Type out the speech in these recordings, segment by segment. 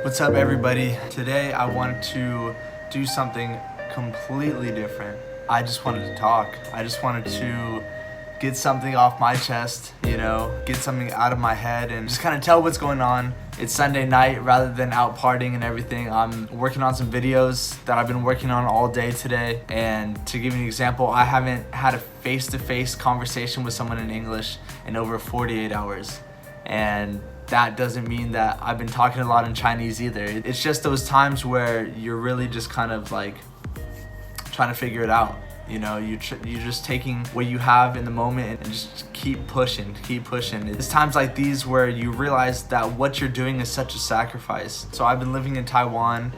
What's up, everybody? Today I wanted to do something completely different. I just wanted to talk. I just wanted to get something off my chest, get something out of my head and just kind of tell what's going on. It's Sunday night rather than out partying and everything. I'm working on some videos that I've been working on all day today. And to give you an example, I haven't had a face-to-face conversation with someone in English in over 48 hours. And that doesn't mean that I've been talking a lot in Chinese either. It's just those times where you're really just kind of like trying to figure it out. You're just taking what you have in the moment and just keep pushing. It's times like these where you realize that what you're doing is such a sacrifice. So I've been living in Taiwan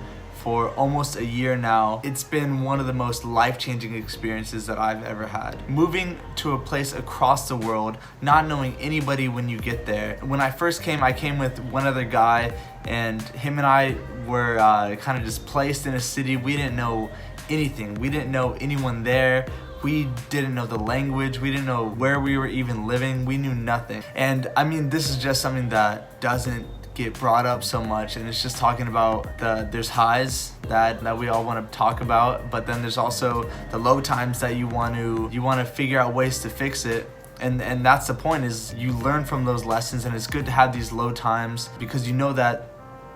for almost a year now. It's been one of the most life-changing experiences that I've ever had. Moving to a place across the world, not knowing anybody when you get there. When I first came, I came with one other guy, and him and I were kind of just placed in a city. We didn't know anything. We didn't know anyone there. We didn't know the language. We didn't know where we were even living. We knew nothing. And I mean, this is just something that doesn't get brought up so much, and it's just talking about there's highs that we all want to talk about, but then there's also the low times that you want to figure out ways to fix it. And that's the point, is you learn from those lessons, and it's good to have these low times because you know that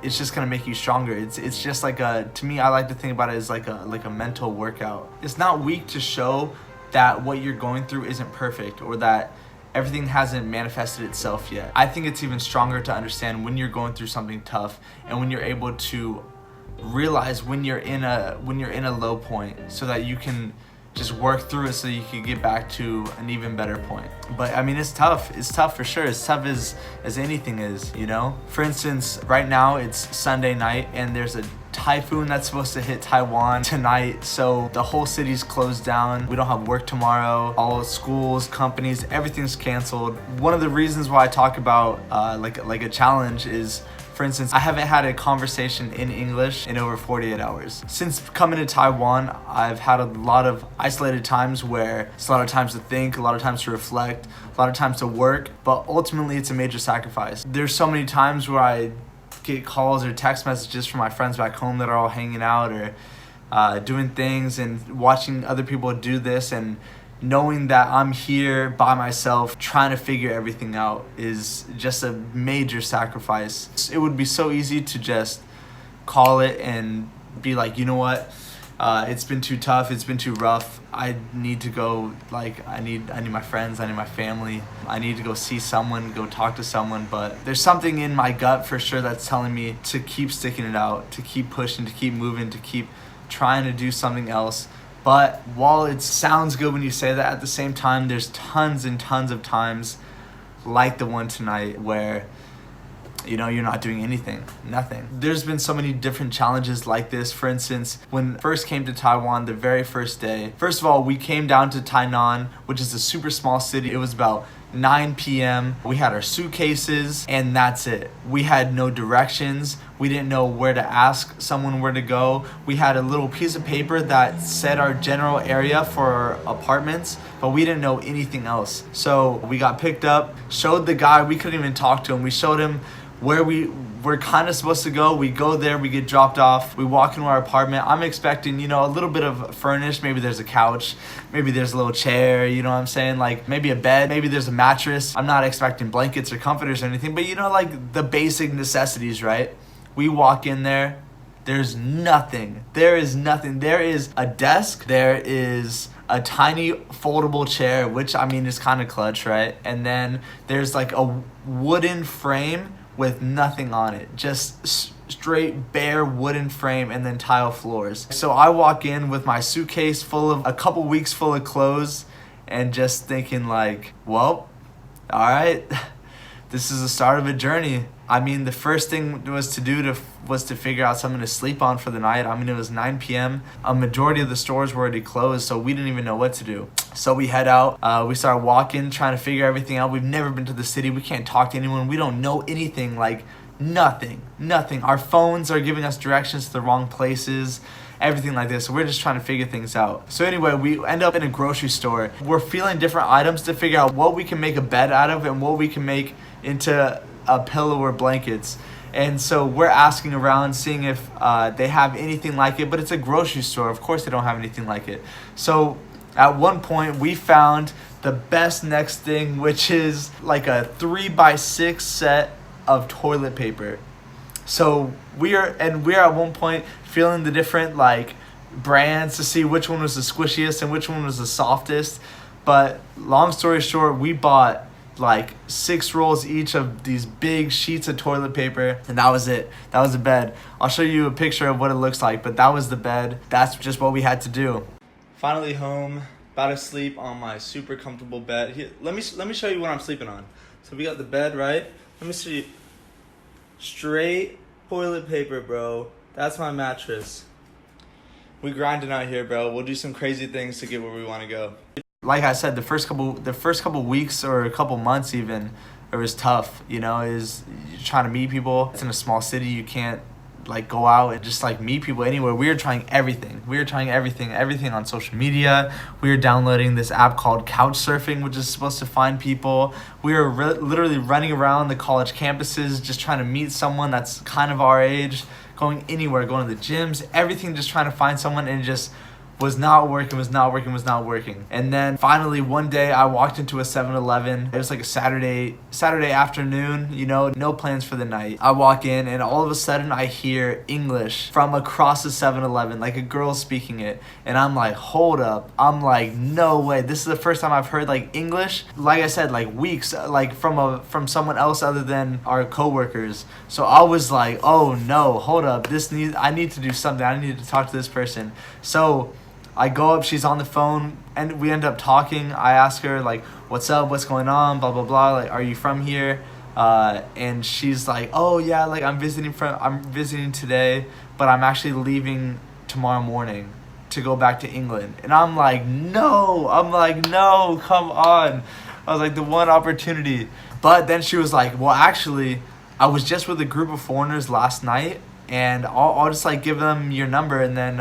it's just gonna make you stronger. It's just like to me, I like to think about it as like a mental workout. It's not weak to show that what you're going through isn't perfect or that everything hasn't manifested itself yet. I think it's even stronger to understand when you're going through something tough and when you're able to realize when you're in a low point, so that you can just work through it so you can get back to an even better point. But I mean, it's tough for sure. It's tough as anything is, For instance, right now it's Sunday night and there's a typhoon that's supposed to hit Taiwan tonight, so the whole city's closed down. We don't have work tomorrow. All schools, companies, everything's canceled. One of the reasons why I talk about like a challenge is, for instance, I haven't had a conversation in English in over 48 hours. Since coming to Taiwan, I've had a lot of isolated times where it's a lot of times to think, a lot of times to reflect, a lot of times to work, but ultimately it's a major sacrifice. There's so many times where I get calls or text messages from my friends back home that are all hanging out or doing things, and watching other people do this and knowing that I'm here by myself trying to figure everything out is just a major sacrifice. It would be so easy to just call it and be like, you know what, it's been too tough, it's been too rough, I need to go, I need my friends, I need my family, I need to go see someone, go talk to someone. But there's something in my gut for sure that's telling me to keep sticking it out, to keep pushing, to keep moving, to keep trying to do something else. But while it sounds good when you say that, at the same time, there's tons and tons of times like the one tonight where you're not doing anything, nothing. There's been so many different challenges like this. For instance, when I first came to Taiwan, the very first day, first of all, we came down to Tainan, which is a super small city. It was about 9 p.m. We had our suitcases and that's it. We had no directions. We didn't know where to ask someone where to go. We had a little piece of paper that said our general area for our apartments, but we didn't know anything else. So we got picked up, showed the guy, we couldn't even talk to him. We showed him where we were kind of supposed to go. We go there, we get dropped off, we walk into our apartment. I'm expecting, a little bit of furnished. Maybe there's a couch, maybe there's a little chair, you know what I'm saying? Like maybe a bed, maybe there's a mattress. I'm not expecting blankets or comforters or anything, but like the basic necessities, right? We walk in there, there's nothing. There is nothing. There is a desk, there is a tiny foldable chair, which I mean is kind of clutch, right? And then there's like a wooden frame with nothing on it, just straight bare wooden frame and then tile floors. So I walk in with my suitcase full of a couple weeks full of clothes and just thinking like, well, all right, this is the start of a journey. I mean, the first thing was to figure out something to sleep on for the night. I mean, it was 9 p.m. A majority of the stores were already closed, so we didn't even know what to do. So we head out. We start walking, trying to figure everything out. We've never been to the city. We can't talk to anyone. We don't know anything, like nothing. Our phones are giving us directions to the wrong places, everything like this. So we're just trying to figure things out. So anyway, we end up in a grocery store. We're feeling different items to figure out what we can make a bed out of and what we can make into a pillow or blankets. And so we're asking around, seeing if they have anything like it, but it's a grocery store. Of course they don't have anything like it. So at one point we found the best next thing, which is like a 3x6 set of toilet paper. So we are at one point feeling the different like brands to see which one was the squishiest and which one was the softest. But long story short, we bought like 6 rolls each of these big sheets of toilet paper, and that was it. That was the bed. I'll show you a picture of what it looks like, but that was the bed. That's just what we had to do. Finally home, about to sleep on my super comfortable bed. Here, let me show you what I'm sleeping on. So we got the bed, right? Let me see. Straight toilet paper, bro. That's my mattress. We grinding out here, bro. We'll do some crazy things to get where we want to go. Like I said, the first couple weeks or a couple months even, it was tough. You know, is trying to meet people. It's in a small city. You can't like go out and just like meet people anywhere. We were trying everything. Everything on social media. We were downloading this app called Couchsurfing, which is supposed to find people. We were literally running around the college campuses just trying to meet someone that's kind of our age, going anywhere, going to the gyms, everything, just trying to find someone, and it just was not working. And then finally one day I walked into a 7-Eleven. It was like a Saturday afternoon, you know, no plans for the night. I walk in and all of a sudden I hear English from across the 7-Eleven, like a girl speaking it. And I'm like, hold up. I'm like, no way. This is the first time I've heard like English, like I said, like weeks, like from someone else other than our coworkers. So I was like, oh no, hold up. I need to do something. I need to talk to this person. So I go up, she's on the phone, and we end up talking. I ask her, like, what's up, what's going on, blah, blah, blah, like, are you from here? And she's like, oh, yeah, like, I'm visiting today, but I'm actually leaving tomorrow morning to go back to England. And I'm like, no, come on. I was like, the one opportunity. But then she was like, well, actually, I was just with a group of foreigners last night, and I'll just like give them your number, and then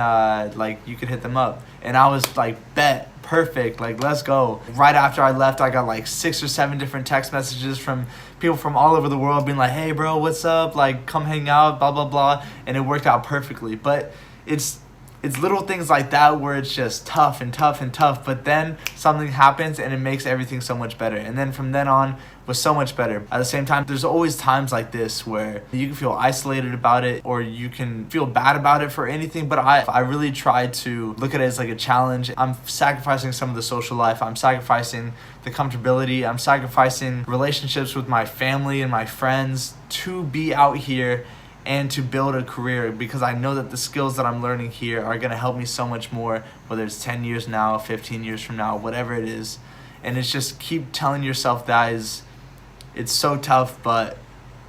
like you could hit them up. And I was like, bet, perfect, like let's go. Right after I left, I got like 6 or 7 different text messages from people from all over the world being like, hey bro, what's up, like come hang out, blah blah blah. And it worked out perfectly. But it's little things like that where it's just tough, but then something happens and it makes everything so much better. And then from then on was so much better. At the same time, there's always times like this where you can feel isolated about it, or you can feel bad about it for anything, but I really try to look at it as like a challenge. I'm sacrificing some of the social life, I'm sacrificing the comfortability, I'm sacrificing relationships with my family and my friends to be out here and to build a career, because I know that the skills that I'm learning here are going to help me so much more, whether it's 10 years now, 15 years from now, whatever it is. And it's just keep telling yourself that it's so tough, but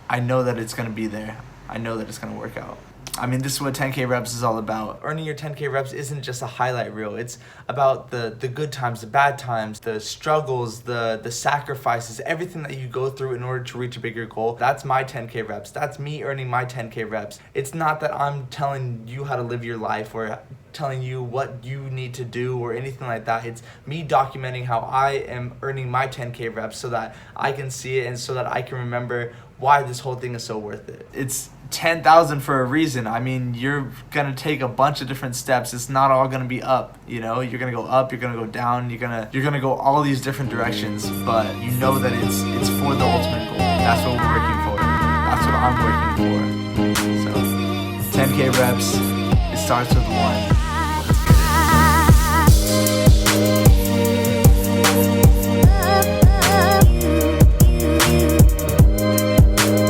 I know that it's going to be there. I know that it's going to work out. I mean, this is what 10K reps is all about. Earning your 10K reps isn't just a highlight reel. It's about the good times, the bad times, the struggles, the sacrifices, everything that you go through in order to reach a bigger goal. That's my 10K reps. That's me earning my 10K reps. It's not that I'm telling you how to live your life or telling you what you need to do or anything like that. It's me documenting how I am earning my 10K reps so that I can see it and so that I can remember why this whole thing is so worth it. It's 10,000 for a reason. I mean, you're gonna take a bunch of different steps. It's not all gonna be up, you know. You're gonna go up, you're gonna go down, you're gonna go all these different directions, but you know that it's for the ultimate goal. That's what we're working for. That's what I'm working for. So 10K reps, it starts with 1.